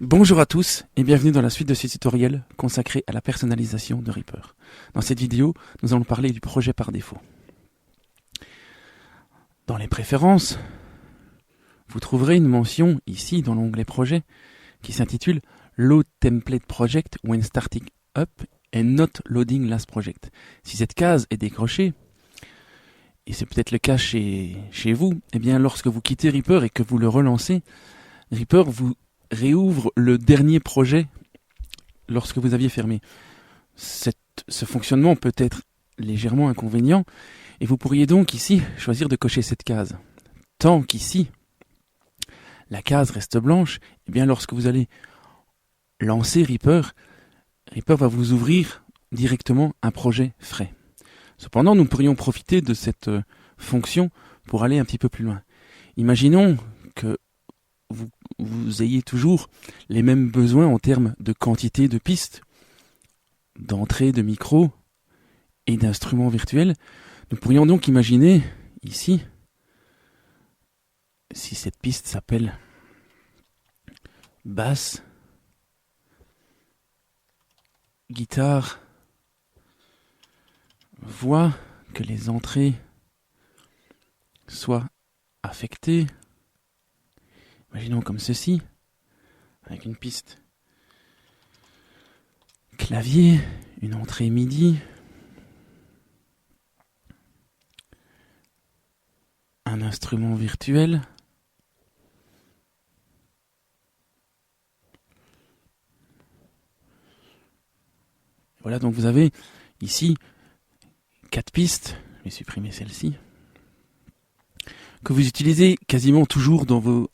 Bonjour à tous et bienvenue dans la suite de ce tutoriel consacré à la personnalisation de Reaper. Dans cette vidéo, nous allons parler du projet par défaut. Dans les préférences, vous trouverez une mention ici dans l'onglet projet qui s'intitule Load Template Project when starting up and not loading last project. Si cette case est décrochée, et c'est peut-être le cas chez vous, eh bien lorsque vous quittez Reaper et que vous le relancez, Reaper vous réouvre le dernier projet lorsque vous aviez fermé. Ce fonctionnement peut être légèrement inconvénient et vous pourriez donc ici choisir de cocher cette case. Tant qu'ici, la case reste blanche, et bien lorsque vous allez lancer Reaper va vous ouvrir directement un projet frais. Cependant, nous pourrions profiter de cette fonction pour aller un petit peu plus loin. Imaginons que vous ayez toujours les mêmes besoins en termes de quantité de pistes, d'entrée de micros et d'instruments virtuels. Nous pourrions donc imaginer ici, si cette piste s'appelle basse, guitare, voix, que les entrées soient affectées. Imaginons comme ceci, avec une piste clavier, une entrée MIDI, un instrument virtuel, voilà, donc vous avez ici 4 pistes, je vais supprimer celle-ci, que vous utilisez quasiment toujours dans vos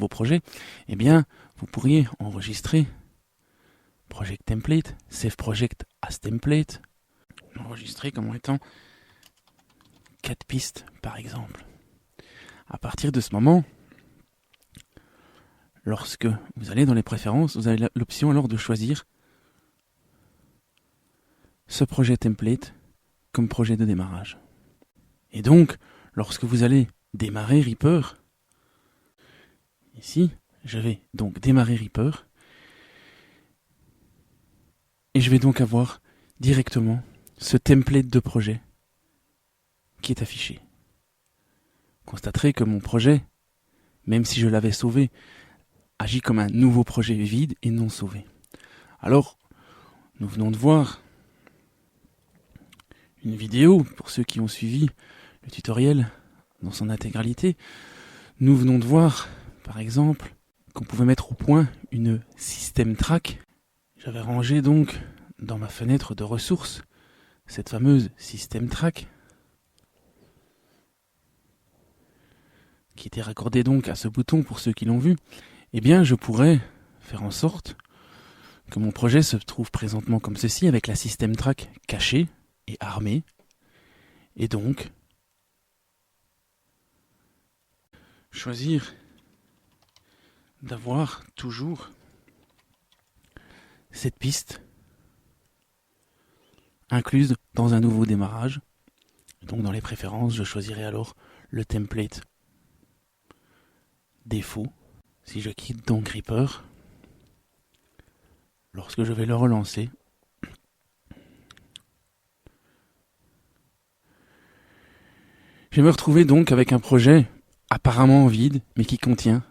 projets. Eh bien, vous pourriez enregistrer Project Template, Save Project as Template, enregistrer comme étant 4 pistes par exemple. À partir de ce moment, lorsque vous allez dans les préférences, vous avez l'option alors de choisir ce projet template comme projet de démarrage. Et donc, lorsque vous allez démarrer Reaper, ici, je vais donc démarrer Reaper et je vais donc avoir directement ce template de projet qui est affiché. Vous constaterez que mon projet, même si je l'avais sauvé, agit comme un nouveau projet vide et non sauvé. Alors, nous venons de voir une vidéo, pour ceux qui ont suivi le tutoriel dans son intégralité. Nous venons de voir, par exemple, qu'on pouvait mettre au point une system track. J'avais rangé donc dans ma fenêtre de ressources cette fameuse system track qui était raccordée donc à ce bouton pour ceux qui l'ont vu. Eh bien, je pourrais faire en sorte que mon projet se trouve présentement comme ceci, avec la system track cachée et armée, et donc choisir d'avoir toujours cette piste incluse dans un nouveau démarrage. Donc dans les préférences, je choisirai alors le template défaut. Si je quitte donc Reaper, lorsque je vais le relancer, je vais me retrouver donc avec un projet apparemment vide, mais qui contient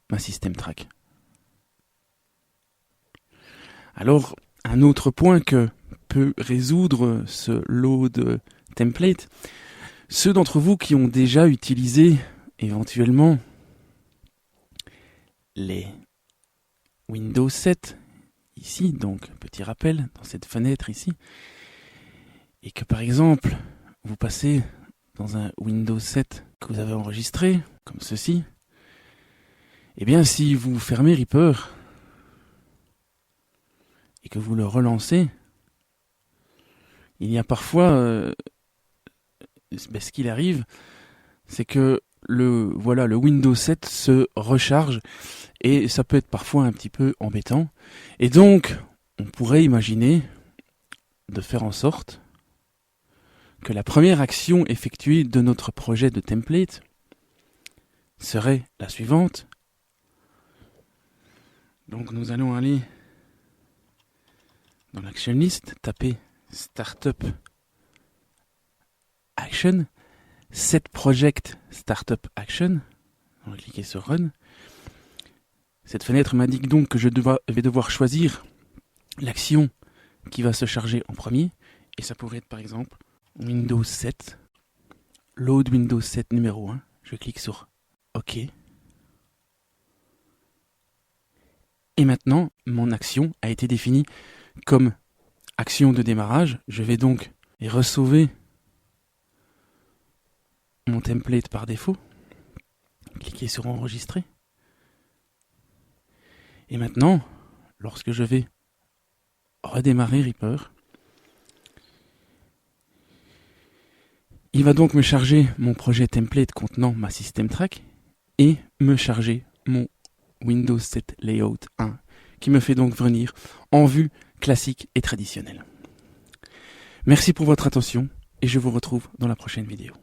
ma system track. Alors, un autre point que peut résoudre ce load template, ceux d'entre vous qui ont déjà utilisé éventuellement les Windows 7, ici, donc petit rappel, dans cette fenêtre ici, et que par exemple, vous passez dans un Windows 7 que vous avez enregistré, comme ceci, eh bien si vous fermez Reaper et que vous le relancez, il y a parfois, ce qu'il arrive, c'est que le Windows 7 se recharge et ça peut être parfois un petit peu embêtant. Et donc, on pourrait imaginer de faire en sorte que la première action effectuée de notre projet de template serait la suivante. Donc nous allons aller dans l'Action List, taper Startup Action, Set Project Startup Action. On va cliquer sur Run. Cette fenêtre m'indique donc que je vais devoir choisir l'action qui va se charger en premier. Et ça pourrait être par exemple Windows 7, Load Windows 7 numéro 1. Je clique sur OK. Et maintenant, mon action a été définie comme action de démarrage. Je vais donc ressauver mon template par défaut. Cliquez sur Enregistrer. Et maintenant, lorsque je vais redémarrer Reaper, il va donc me charger mon projet template contenant ma System Track et me charger mon Windows 7 Layout 1 qui me fait donc venir en vue classique et traditionnelle. Merci pour votre attention et je vous retrouve dans la prochaine vidéo.